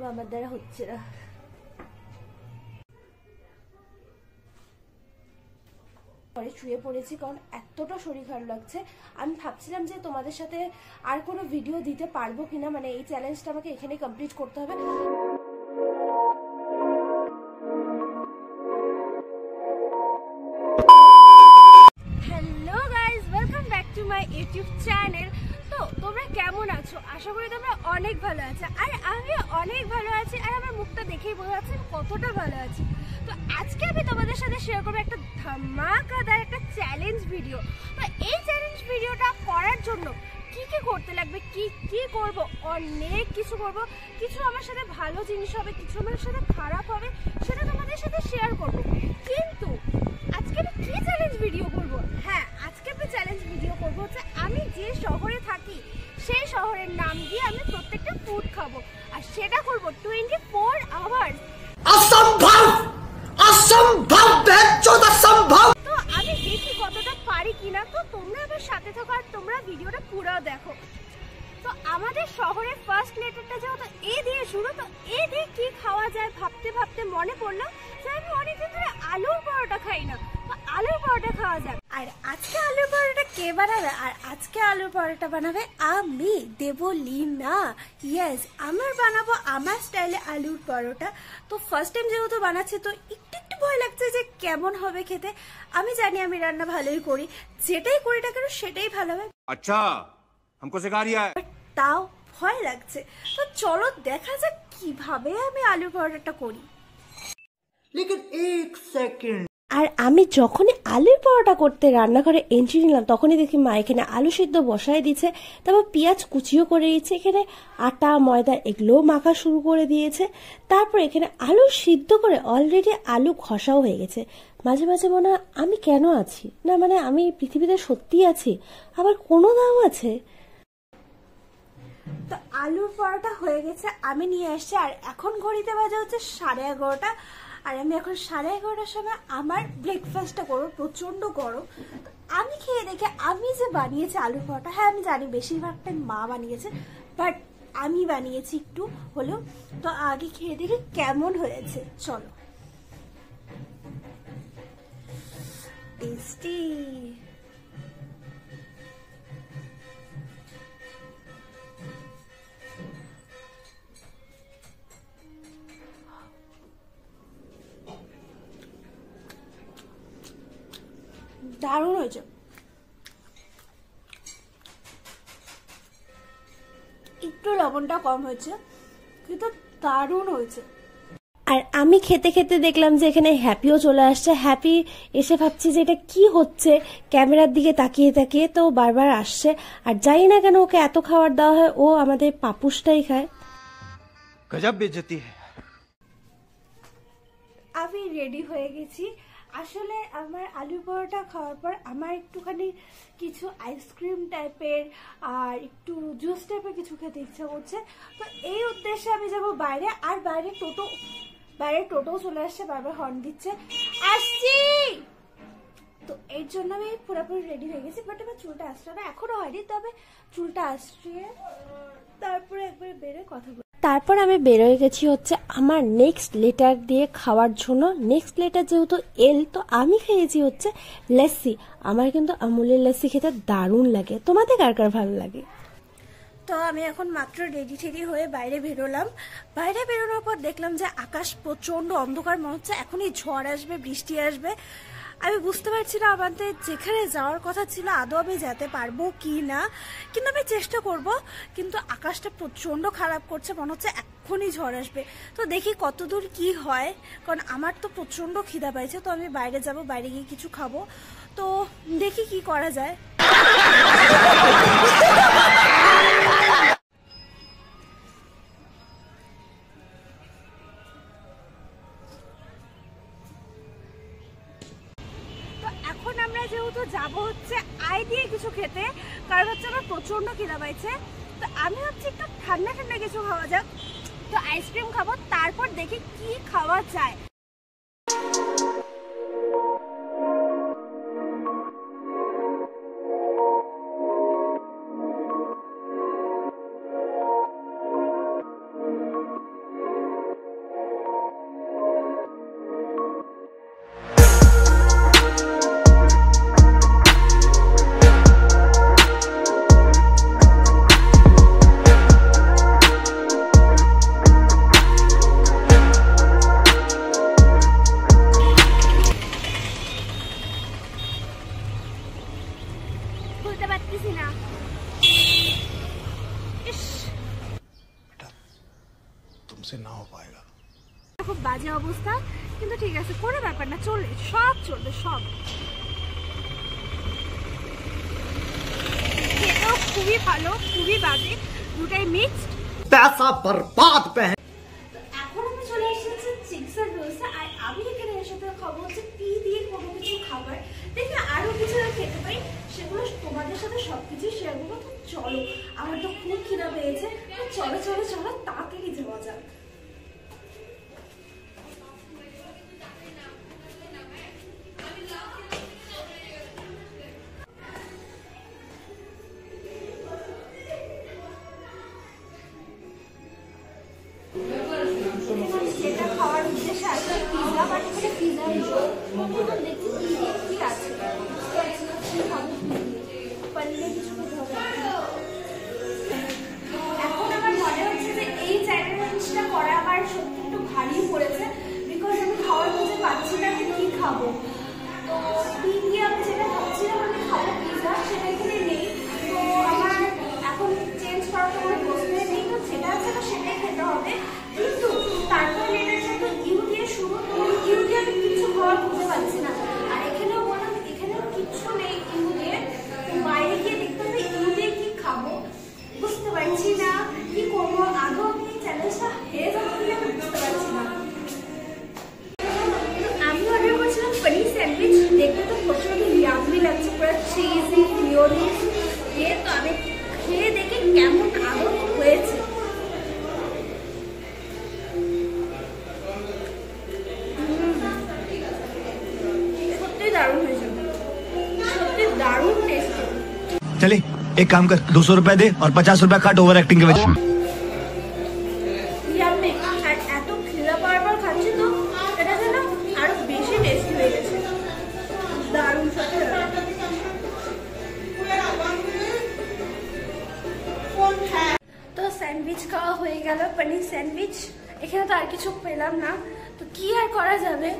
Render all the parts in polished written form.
বাবা আমার দ্বারা হচ্ছে না। পরে শুয়ে পড়েছি কারণ এতটা শরীর খারাপ লাগছে। আমি ভাবছিলাম যে তোমাদের সাথে আর কোনো ভিডিও দিতে পারবো কিনা, মানে এই চ্যালেঞ্জটা আমাকে এখানে কমপ্লিট করতে হবে। Hello guys, welcome back to my YouTube channel. তো তোমরা কেমন আছো? আশা করি তোমরা অনেক ভালো আছো, আর আমি অনেক ভালো আছি, আর আমার মুখটা দেখেই বোঝা যাচ্ছে কতটা ভালো আছি। তো আজকে আমি তোমাদের সাথে শেয়ার করবো একটা ধামাকাদার একটা চ্যালেঞ্জ ভিডিও। তো এই চ্যালেঞ্জ ভিডিওটা করার জন্য কি কি করতে লাগবে, কি কি করব, অনেক কিছু করব। কিছু আমার সাথে ভালো জিনিস হবে, কিছু আমার সাথে খারাপ হবে, সেটা তোমাদের সাথে শেয়ার করব। কিন্তু আজকে আমি কি চ্যালেঞ্জ ভিডিও করব? হ্যাঁ, আজকে আমি চ্যালেঞ্জ ভিডিও করব হচ্ছে আমি যে শহরে থাকি সেই শহরের নাম দিয়ে আমি প্রত্যেকটা ফুড খাবো, আর সেটা করব 24 আওয়ার্স। অসম্ভব, অসম্ভব, অসম্ভব। তো আমি দেখি কতটা পারি কিনা। তো তোমরা আমার সাথে থাকো আর তোমরা ভিডিওটা পুরো দেখো। তো আমাদের শহরের ফার্স্ট লেটারটা যেহেতু এ দিয়ে শুরু, তো এ দিয়ে কি খাওয়া যায় ভাবতে ভাবতে মনে পড়লো যে আমি অনেকদিন ধরে আলুর পরোটা খাই না, তো আলুর পরোটা খাওয়া যাক। আর আজকে আলুর পরোটা কে বানাবে? আর আজকে আলুর পরোটা বানাবে আমি, দেবলীনা। ইয়েস, আমার বানাবো আমার স্টাইলে আলুর পরোটা। তো ফার্স্ট টাইম যেহেতু বানাচ্ছি, তো একটু একটু ভয় লাগছে যে কেমন হবে খেতে। আমি জানি আমি রান্না ভালোই করি, যেটাই করি না কেন সেটাই ভালো হবে। আচ্ছা, हमको सिखा रिया है। তাও ভয় লাগছে। তো চলো দেখা যাক কিভাবে আমি আলুর পরোটাটা করি। लेकिन एक सेकंड। আর আমি যখনই আলুর পরোটা করতে রান্নাঘরে এন্ট্রি নিলাম, তখনই দেখি মা এখানে আলু সিদ্ধ বসায় দিচ্ছে, তারপর পেঁয়াজ কুচিও করে দিচ্ছে, এখানে আটা ময়দা এগুলোও মাখা শুরু করে দিয়েছে। তারপর এখানে আলু সিদ্ধ করে অলরেডি আলু ঘষাও হয়ে গেছে। মাঝে মাঝে মনে হয় আমি কেন আছি, না মানে আমি পৃথিবীতে সত্যি আছি, আবার কোনো দাম আছে। তো আলুর পরোটা হয়ে গেছে, আমি নিয়ে আসছি। আর এখন ঘড়িতে বাজে হচ্ছে 11:30, আর আমি এখন 11:30টার সময় আমার ব্রেকফাস্টটা করবো। প্রচন্ড গরম। তো আমি খেয়ে দেখে আমি যে বানিয়েছি আলুর পরোটা, হ্যাঁ আমি জানি বেশিরভাগটাই মা বানিয়েছে, বাট আমি বানিয়েছি একটু হলেও। তো আগে খেয়ে দেখে কেমন হয়েছে, চলো। টেস্টি। দারুণ হয়েছে। একটু লবণটা কম হয়েছে, কিন্তু দারুণ হয়েছে। আর আমি খেতে খেতে দেখলাম যে এখানে হ্যাপিও চলে আসছে। হ্যাপি এসে ভাবছি যে এটা কি হচ্ছে, ক্যামেরার দিকে তাকিয়ে তাকিয়ে তো বারবার আসছে। আর জানি না কেন ওকে এত খাবার দেওয়া হয়, ও আমাদের পাপুসটাই খায়। গজব বেইজ্জতি है। আমি রেডি হয়ে গেছি। আসলে আমার আলু পরোটা খাওয়ার পর আমার একটুখানি কিছু আইসক্রিম টাইপের আর একটু জুস টাইপের কিছু খেতে ইচ্ছা করছে। তো এই উদ্দেশ্যে আমি যাব বাইরে। আর বাইরে টোটো চলে আসছে, বারবার হর্ন দিচ্ছে, আসছি। তো এর জন্য আমি পুরোপুরি রেডি হয়ে গেছি। বাট আমার চুলটা আসছে না, এখনো হয়নি, তবে চুলটা আসছে। তারপরে একবার বেরোয় কথা বলি। তারপর আমি বেরোয় গেছি হচ্ছে আমার নেক্সট লেটার দিয়ে খাওয়ার জন্য। নেক্সট লেটার যেহেতু এল, তো আমি খেয়েছি হচ্ছে লস্যি। আমার কিন্তু আমুলের লস্যি খেতে দারুণ লাগে। তোমাদের কার কার ভালো লাগে? তো আমি এখন মাত্র রেডি টেডি হয়ে বাইরে বেরোলাম। বাইরে বেরোনোর পর দেখলাম যে আকাশ প্রচন্ড অন্ধকার, মনে হচ্ছে এখনই ঝড় আসবে, বৃষ্টি আসবে। আমি বুঝতে পারছি না আমাদের যেখানে যাওয়ার কথা ছিল আদৌ আমি যেতে পারবো কি না, কিন্তু আমি চেষ্টা করব। কিন্তু আকাশটা প্রচন্ড খারাপ করছে, মনে হচ্ছে এক্ষুনি ঝড় আসবে। তো দেখি কতদূর কি হয়, কারণ আমার তো প্রচন্ড খিদা পাইছে। তো আমি বাইরে যাব, বাইরে গিয়ে কিছু খাবো। তো দেখি কি করা যায়। এখন আমরা যেহেতু যাবো হচ্ছে আই দিয়ে কিছু খেতে, কারণ হচ্ছে আমার প্রচন্ড খিদা পাইছে। তো আমি ভাবছি একটু ঠান্ডা ঠান্ডা কিছু খাওয়া যাক। তো আইসক্রিম খাবো, তারপর দেখি কি খাওয়া যায়। ইস, तुमसे ना हो पाएगा। খুব বাজে অবস্থা, কিন্তু ঠিক আছে, কোনো ব্যাপার না, চলবে, সব চলবে, সব। খেতেও খুবই ভালো, খুবই বাজে, দুটাই মিক্সড। पैसा बर्बाद पे है। এখন আমি চলে এসেছি চিপসের রোলসে, আর আমি এখানে এর সাথে খাবো হচ্ছে টি দিয়ে কোনো কিছু খাবার, দেখি আরো কিছু খেতে পারি, সেগুলো তোমাদের সাথে সবকিছু শেয়ার করবো। তো চলো, আমার তো খুব খিদা পেয়েছে, তো চলো চলো চলো তাড়াতাড়ি যাওয়া যাক। যেটা খাওয়ার উদ্দেশ্যে আসলে পিৎজা, বাট এখানে পিৎজা দেখছি কি আছে, পনিরে কিছু খেতে হবে। এখন আমার মনে হচ্ছে যে এই চ্যালেঞ্জটা করা আমার সত্যি একটু ভারী পড়েছে, বিকজ আমি খাওয়ার মধ্যে পাচ্ছি না যে কি খাবো। তো দিয়ে আমি যেটা ভাবছিলাম আমি খাবো পিৎজা, সেটা এখানে নেই। তো আমার এখন চেঞ্জ করার তো কোনো প্রশ্নই নেই, তো যেটা আছে তো সেটাই খেতে হবে। কিন্তু তারপর এটার সাথে ইউ দিয়ে শুরু, ইউ দিয়ে আমি কিছু খাওয়ার বুঝতে পারছি না। আর এখানেও বললাম এখানেও কিচ্ছু নেই ইউ দিয়ে, তো বাইরে গিয়ে দেখতে হবে ইউ দিয়ে কি খাবো, বুঝতে পারছি না কি করবো। আদৌ আমি এই চ্যালেঞ্জটা হেরে যাবো কিনা আমি বুঝতে পারছি না। আমি অর্ডার করছিলাম পনির স্যান্ডউইচ, দেখতে তো প্রচন্ড ইয়াম্মি লাগছে, পুরো চিজি মিওনিজ দিয়ে। তো আমি খেয়ে দেখি কেমন আদৌ হয়েছে। সত্যি দারুণ হয়েছে, সত্যি দারুণ টেস্ট। चले एक काम कर 200 रुपए दे और 50 रुपए काट ओवर एक्टिंग के वजह। ইয়াম্মি, আর এত খিদা পাওয়ার পর খাচ্ছি তো এটা যেন আরো বেশি টেস্টি হয়ে গেছে, দারুণ সাথে। তো স্যান্ডউইচ খাওয়া হয়ে গেল, পনির স্যান্ডউইচ। এখানে তো আর কিছু পেলাম না, তো কি আর করা যাবে।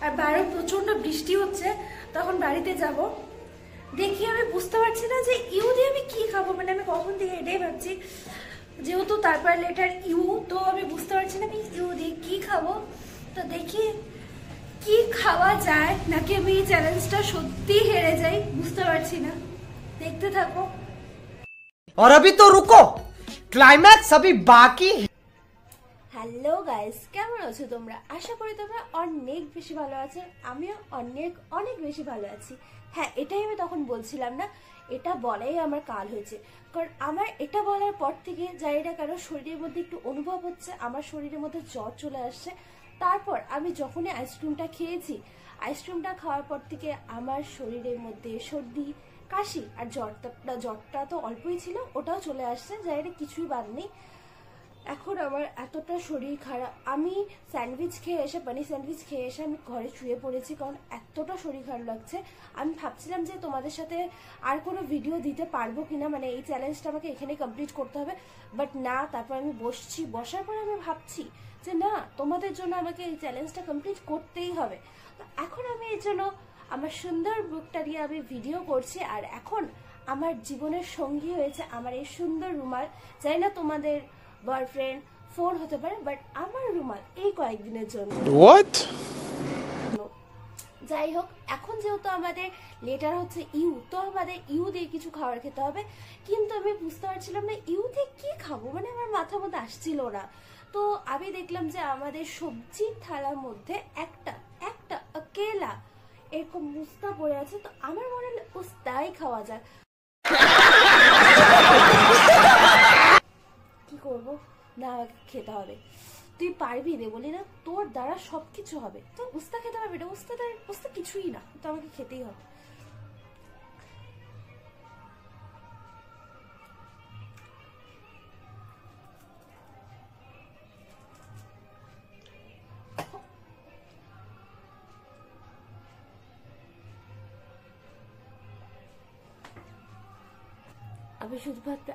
আর বাইরে প্রচন্ড বৃষ্টি হচ্ছে, তখন বাড়িতে যাব। দেখি আমি বুঝতে পারছি না যে ইউ দিয়ে আমি কি খাবো, মানে আমি কখন থেকে এটাই ভাবছি, যেহেতু তারপর লেটার ইউ, তো আমি বুঝতে পারছি না আমি ইউ দিয়ে কি খাবো। তো দেখি কি খাওয়া যায়, নাকি আমি এই চ্যালেঞ্জটা সত্যি হেরে যাই, বুঝতে পারছি না। দেখতে থাকো। और अभी तो रुको, क्लाइमैक्स अभी बाकी है। হ্যালো গাইস, কেমন আছো তোমরা? আশা করি তোমরা অনেক বেশি ভালো আছো, আমিও অনেক অনেক বেশি ভালো আছি। হ্যাঁ, এটাই আমি তখন বলছিলাম না, এটা বলাই আমার কাল হয়েছে। কারণ আমার এটা বলার পর থেকে জানি না কেন শরীরের মধ্যে একটু অনুভব হচ্ছে, আমার শরীরের মধ্যে জ্বর চলে আসছে। তারপর আমি যখনই আইসক্রিমটা খেয়েছি, আইসক্রিমটা খাওয়ার পর থেকে আমার শরীরের মধ্যে সর্দি, কাশি আর জ্বরটা তো অল্পই ছিল, ওটাও চলে আসছে, জানি না কিছুই বাদ নেই। এখন আমার এতটা শরীর খারাপ, আমি স্যান্ডউইচ খেয়ে এসে, পনির স্যান্ডউইচ খেয়ে এসে আমি ঘরে শুয়ে পড়েছি, কারণ এতটা শরীর খারাপ লাগছে। আমি ভাবছিলাম যে তোমাদের সাথে আর কোনো ভিডিও দিতে পারবো কিনা, মানে এই চ্যালেঞ্জটা আমাকে এখানে কমপ্লিট করতে হবে, বাট না। তারপর আমি বসার পর আমি ভাবছি যে না, তোমাদের জন্য আমাকে এই চ্যালেঞ্জটা কমপ্লিট করতেই হবে। তো এখন আমি এই জন্য আমার সুন্দর বুকটা দিয়ে আমি ভিডিও করছি। আর এখন আমার জীবনের সঙ্গী হয়েছে আমার এই সুন্দর রুমাল। জানি না তোমাদের বয়ফ্রেন্ড, ফোন হতে পারে, বাট আমার রুমাল এই কয়েকদিনের জন্য। What? যাই হোক, এখন যেহেতু আমাদের লেটার হচ্ছে ইউ, তো আমাদের ইউ দিয়ে কিছু খাবার খেতে হবে। কিন্তু আমি বুঝতে পারছিলাম না ইউ দিয়ে কি খাবো, মানে আমার মাথার মধ্যে আসছিল না। তো আমি দেখলাম যে আমাদের সবজির থালার মধ্যে একটা কেলা এরকম মুস্তা পড়ে আছে, তো আমার মনে হলো তাই খাওয়া যাক। কি করবো না, আমাকে খেতে হবে। তুই পারবি রে, বলি না তোর দ্বারা সবকিছু হবে। তো উস্তা খেতে হবে, এটা উস্তা কিছুই না, তো আমাকে খেতেই হবে। আমি শুধুমাত্র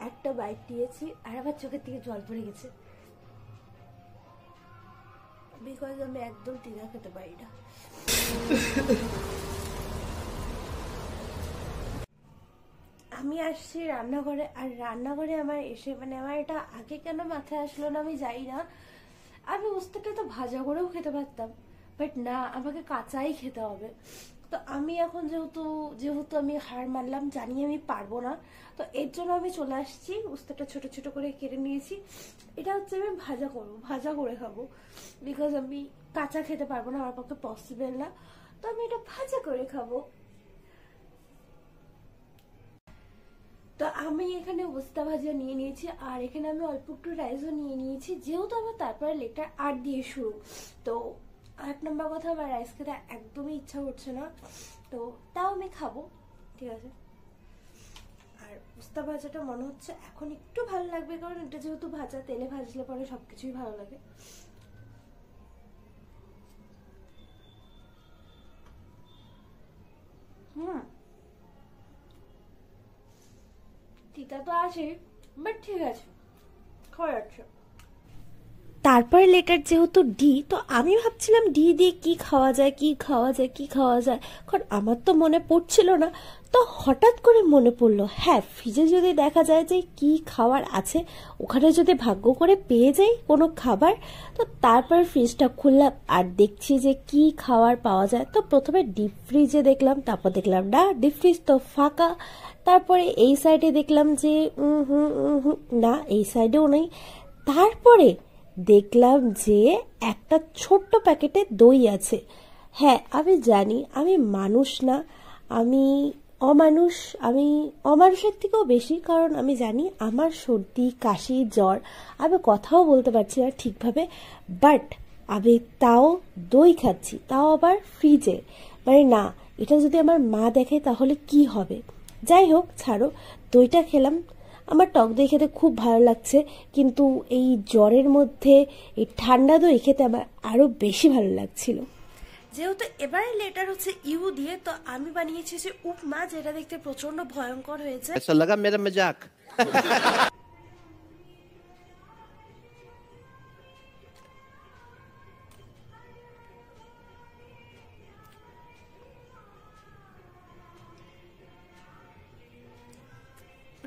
একটা বাইট দিয়েছি, আর আমার চোখের থেকে জল পড়ে গেছে, বিকজ আমি একদম টিনা খেতে পারি না। আমি আসছি রান্নাঘরে, আর রান্নাঘরে আমার এসে মানে আমার এটা আগে কেন মাথায় আসলো না আমি জানি না। আমি উস্তাটা তো ভাজা করেও খেতে পারতাম, বাট না, আমাকে কাঁচাই খেতে হবে। তো আমি এখন যেহেতু যেহেতু আমি হার মানলাম, জানি আমি পারবো না, তো এর জন্য আমি চলে আসছি। উস্তাটা ছোট ছোট করে কেটে নিয়েছি। এটা হচ্ছে আমি ভাজা করবো, ভাজা করে খাবো, বিকজ আমি কাঁচা খেতে পারবো না, আমার পক্ষে পসিবল না। তো আমি এটা ভাজা করে খাবো। তো আমি এখানে উস্তা ভাজা নিয়ে নিয়েছি, আর এখানে আমি অল্প একটু রাইসও নিয়ে নিয়েছি, যেহেতু আমার তারপরে লেটার 8 দিয়ে শুরু। তো 8 নম্বর কথা, আমার রাইস খেতে একদমই ইচ্ছা করছে না, তো তাও আমি খাবো, ঠিক আছে। আর উস্তা ভাজাটা মনে হচ্ছে এখন একটু ভালো লাগবে, কারণ এটা যেহেতু ভাজা, তেলে ভাজলে পরে সবকিছুই ভালো লাগে। তিতা তো আছে, বাট ঠিক আছে, খাওয়া যাচ্ছে। তারপর লেটার যেহেতু ডি, তো আমি ভাবছিলাম ডি দিয়ে কি খাওয়া যায়, কি খাওয়া যায়, কি খাওয়া যায়, কারণ আমার তো মনে পড়ছিল না। তো হঠাৎ করে মনে পড়লো, হ্যাঁ, ফ্রিজে যদি দেখা যায় যে কি খাবার আছে, ওখানে যদি ভাগ্য করে পেয়ে যাই কোনো খাবার, তো তারপর ফ্রিজটা খুললাম আর দেখছি যে কি খাবার পাওয়া যায়। তো প্রথমে ডিপ ফ্রিজে দেখলাম, তারপর দেখলাম না, ডিপ ফ্রিজ তো ফাঁকা। তারপরে এই সাইডে দেখলাম যে না, এই সাইডেও নেই। তারপরে দেখলাম যে একটা ছোট্ট প্যাকেটে দই আছে। হ্যাঁ, আমি জানি আমি মানুষ না, আমি অমানুষ, আমি অমানুষের থেকেও বেশি, কারণ আমি জানি আমার সর্দি কাশি জ্বর, আমি কথাও বলতে পারছি না ঠিকভাবে, বাট আমি তাও দই খাচ্ছি, তাও আবার ফ্রিজে। মানে না, এটা যদি আমার মা দেখে তাহলে কি হবে। যাই হোক, ছাড়ো, দইটা খেলাম। আমার টক দই খেতে খুব ভালো লাগছে, কিন্তু এই জ্বরের মধ্যে এই ঠান্ডা দই খেতে আমার আরো বেশি ভালো লাগছিল। যেহেতু এবারে লেটার হচ্ছে ইউ দিয়ে, তো আমি বানিয়েছি যে উপমা, যেটা দেখতে প্রচন্ড ভয়ঙ্কর হয়েছে। ऐसा लगा मेरा मजाक।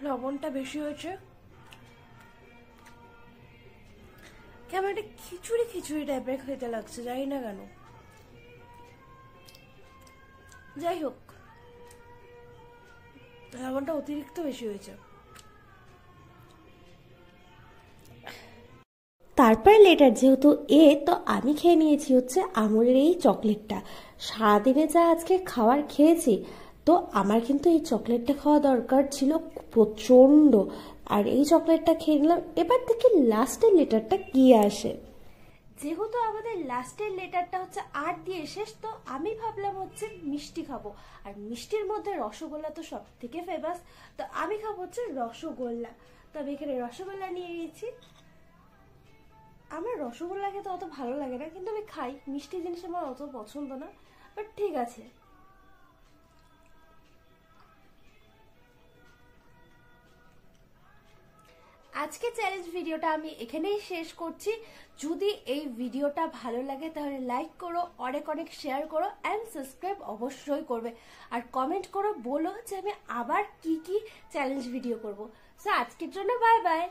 লবণটা বেশি হয়েছে, কেমন একটা খিচুড়ি খিচুড়ি টাইপের খেতে লাগছে, জানি না কেন। যাই হোক, লবণটা অতিরিক্ত বেশি হয়েছে। তারপর লেটার যেহেতু এ, তো আমি খেয়ে নিয়েছি হচ্ছে আমুলের এই চকলেটটা। সারাদিনে যা আজকে খাবার খেয়েছি, তো আমার কিন্তু এই চকলেটটা খাওয়া দরকার ছিল প্রচন্ড, আর এই চকলেটটা খেয়ে নিলাম। এবার দেখি লাস্টের লেটারটা কি আসে। যেহেতু আমাদের লাস্টের লেটারটা হচ্ছে 8 দিয়ে শেষ, তো আমি ভাবলাম হচ্ছে মিষ্টি খাবো, আর মিষ্টির মধ্যে রসগোল্লা তো সব থেকে ফেমাস, তো আমি খাবো হচ্ছে রসগোল্লা। তো আমি এখানে রসগোল্লা নিয়ে নিয়েছি। আমার রসগোল্লা খেতে অত ভালো লাগে না, কিন্তু আমি খাই, মিষ্টি জিনিস আমার অত পছন্দ না, বাট ঠিক আছে। আজকে চ্যালেঞ্জ ভিডিওটা আমি এখানেই শেষ করছি। যদি এই ভিডিওটা ভালো লাগে তাহলে লাইক করো, অনেক অনেক শেয়ার করো, অ্যান্ড সাবস্ক্রাইব অবশ্যই করবে, আর কমেন্ট করো, বলো যে আমি আবার কি কি চ্যালেঞ্জ ভিডিও করব। সো আজকের জন্য বাই বাই।